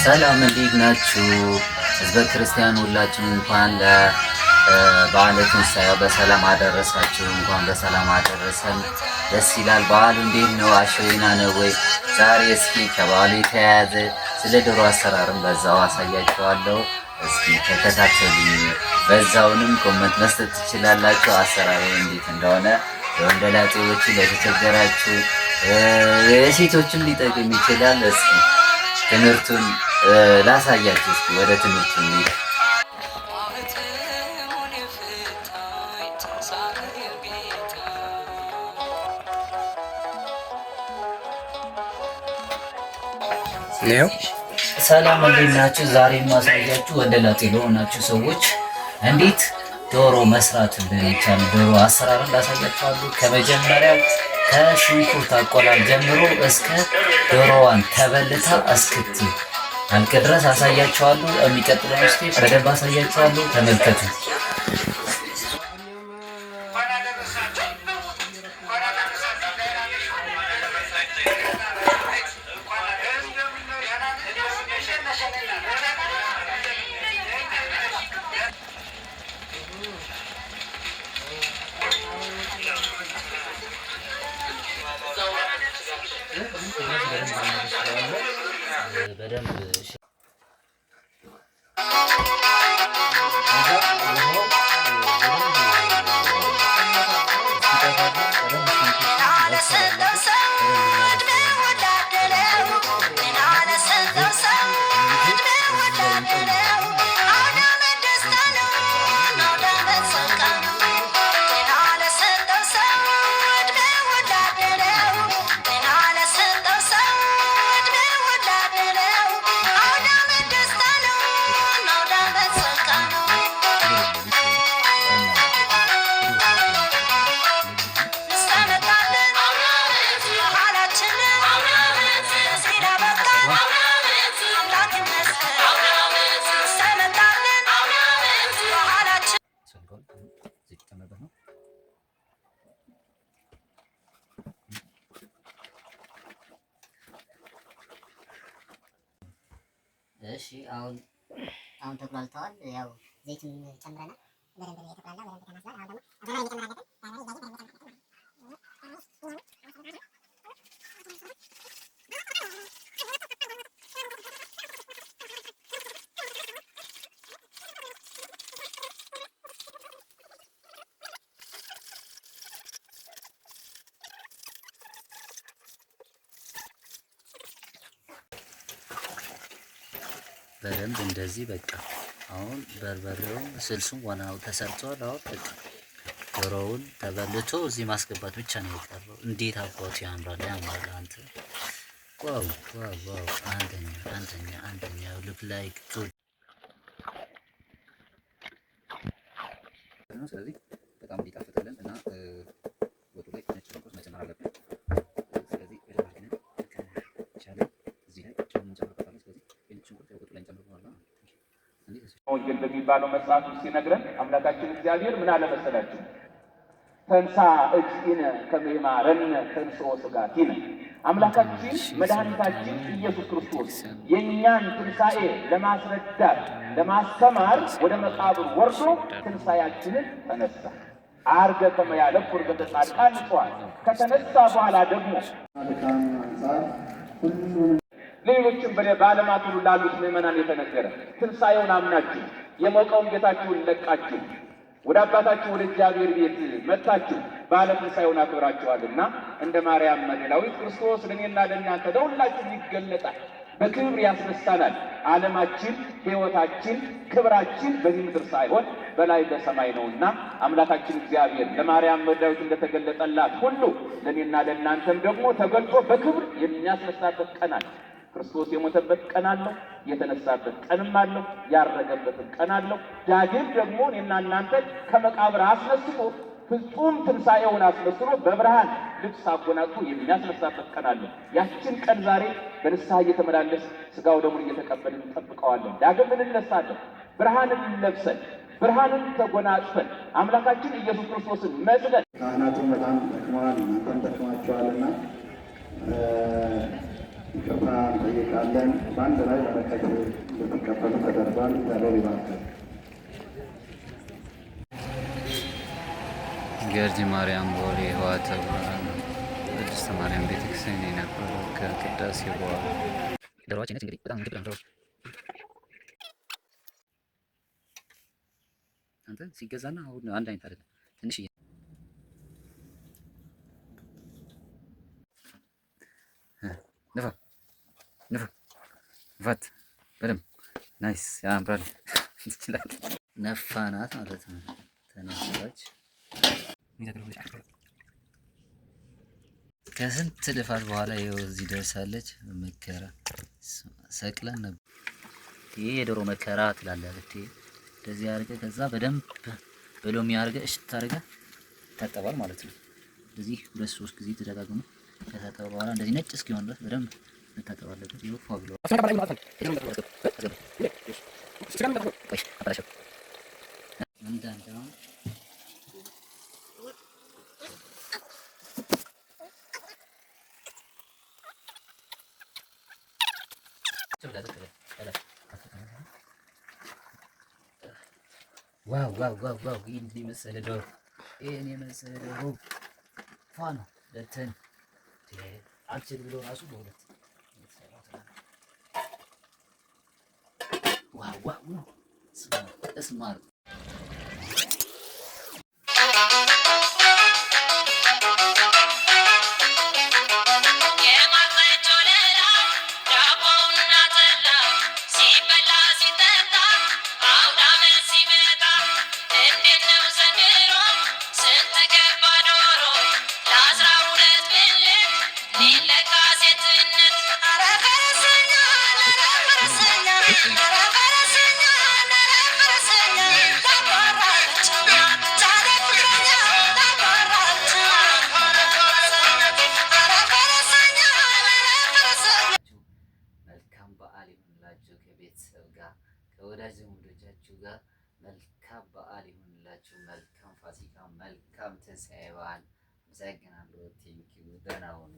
ሰላም እንዴት ናችሁ? ህዝበ ክርስቲያን ሁላችሁ እንኳን ለበዓለ ትንሣኤው በሰላም አደረሳችሁ። እንኳን በሰላም አደረሰን። ደስ ይላል። በዓሉ እንዴት ነው? አሸወይና ነው ወይ? ዛሬ እስኪ ከበዓሉ የተያያዘ ስለ ዶሮ አሰራርም በዛው አሳያችኋለሁ። እስኪ ተከታተሉኝ። በዛውንም ኮመንት መስጠት ትችላላችሁ። አሰራሩ እንዴት እንደሆነ ለወንደላጤዎቹ፣ ለተቸገራችሁ የሴቶችን ሊጠቅም ይችላል። እስኪ ትምህርቱን ላሳያችሁ። እስኪ ወደ ትምህርቱ እንሂድ። ሰላም እንዴት ናችሁ? ዛሬ የማሳያችሁ ወንደላጤ ለሆናችሁ ሰዎች እንዴት ዶሮ መስራት እንደሚቻል ዶሮ አሰራርን ላሳያችኋለሁ። ከመጀመሪያው ከሽንኩርት አቆላል ጀምሮ እስከ ዶሮዋን ተበልታ እስክትአልቅ ድረስ አሳያችኋለሁ። የሚቀጥለው ስቴፕ በደንብ አሳያችኋለሁ። ተመልከቱ። በደንብ እሺ አሁን ተቁላልተዋል። ያው ዘይቱን ጨምረናል። በደንብ ነው የተቁላላ። በደንብ ተማስሏል። አሁን ደግሞ አዛና እየጨመራለን። በደንብ እንደዚህ በቃ አሁን በርበሬውን ስልሱን ዋናው ተሰርቷል። አሁን በቃ ዶሮውን ተበልቶ እዚህ ማስገባት ብቻ ነው የቀረው። እንዴት አባቱ ያምራል! ያምራል! አንተ ዋው ዋው ዋው! አንደኛ ሉክ ላይክ ጉድ። ስለዚህ በጣም እንዲጣፍጥልን እና ወጡ ላይ ነጭ ሽንኩርት መጨመር አለብን። ስለዚህ ወንጌል በሚባለው መጽሐፍ ውስጥ ሲነግረን አምላካችን እግዚአብሔር ምን አለ መሰላችሁ? ተንሳ እግዚእነ ከመ ይማረነ ተንሥኦ ሥጋቲነ። አምላካችን መድኃኒታችን ኢየሱስ ክርስቶስ የእኛን ትንሣኤ ለማስረዳት ለማስተማር ወደ መቃብር ወርዶ ትንሣኤያችንን ተነሳ። አርገ ከመ ያለቁ ዕርገተ ጻድቃን ንጹሐን። ከተነሳ በኋላ ደግሞ ሌሎችም በዓለማት ሁሉ ላሉት ምዕመናን የተነገረ ትንሣኤውን አምናችሁ የሞቀውን ጌታችሁን ለቃችሁ ወደ አባታችሁ ወደ እግዚአብሔር ቤት መጥታችሁ በዓለ ትንሣኤውን አክብራችኋልና እንደ ማርያም መግደላዊት ክርስቶስ ለእኔና ለእናንተ ለሁላችሁ ይገለጣል፣ በክብር ያስነሳናል። ዓለማችን፣ ሕይወታችን፣ ክብራችን በዚህ ምድር ሳይሆን በላይ በሰማይ ነውና አምላካችን እግዚአብሔር ለማርያም መግደላዊት እንደተገለጠላት ሁሉ ለእኔና ለእናንተም ደግሞ ተገልጦ በክብር የሚያስነሳበት ቀን አለ። ክርስቶስ የሞተበት ቀን አለው፣ የተነሳበት ቀንም አለው፣ ያረገበትም ቀን አለው። ዳግም ደግሞ እኔና እናንተ ከመቃብር አስነስቶ ፍጹም ትንሣኤውን አስመስሎ በብርሃን ልብስ አጎናጽፎ የሚያስነሳበት ቀን አለው። ያችን ቀን ዛሬ በንስሐ እየተመላለስ ሥጋው ደሙን እየተቀበልን እንጠብቀዋለን። ዳግም እንነሳለን። ብርሃንን ለብሰን ብርሃንን ተጎናጽፈን አምላካችን ኢየሱስ ክርስቶስን መስለን። ካህናቱም በጣም ደክመዋል፣ እናንተም ደክማችኋልና ይቅርታ እንጠይቃለን። በአንድ ላይ በረከት እንድትቀበሉ ተደርጓል። እግዚአብሔር ይባርካል። ገርጂ ማርያም ቦሌ ህዋ ተብሏል። ቅድስት ማርያም ቤተክርስቲያን የነበረው ከቅዳሴ በኋላ ዶሮዋችን እንግዲህ በጣም ግብ ነው። አንተ ሲገዛና አሁን አንድ አይነት አይደለም። ትንሽ ነፋ ነፋ ቫት በደምብ ናይስ ያምራል። ይችላል ነፋናት ማለት ነው። ተነሳች ከስንት ልፋት በኋላ ይኸው እዚህ ደርሳለች። መከራ ሰቅለን ነበር። ይሄ የዶሮ መከራ ትላለህ ብቴ እንደዚህ አድርገህ ከዛ በደንብ በሎሚ አድርገህ እሽት አድርገህ ይታጠባል ማለት ነው። እንደዚህ 2-3 ጊዜ ተደጋግሞ ከታጠበ በኋላ እንደዚህ ነጭ እስኪሆን ድረስ በደንብ መታጠብ አለበት። ይኸው ፏ ብሎ ዋው ዋው ዋው ዋው! ይህን የመሰለ ዶሮ ይህን የመሰለ ዶሮ ፏ ነው። ለተን አልችል ብሎ ራሱ በሁለት ዋው ዋው ዋው! ስማርት ከቤተሰብ ጋር ከወዳጅ ዘመዶቻችሁ ጋር መልካም በዓል ይሁንላችሁ። መልካም ፋሲካ፣ መልካም ትንሣኤ በዓል። አመሰግናለሁ። ቴንኪው። ደህና ሁኑ።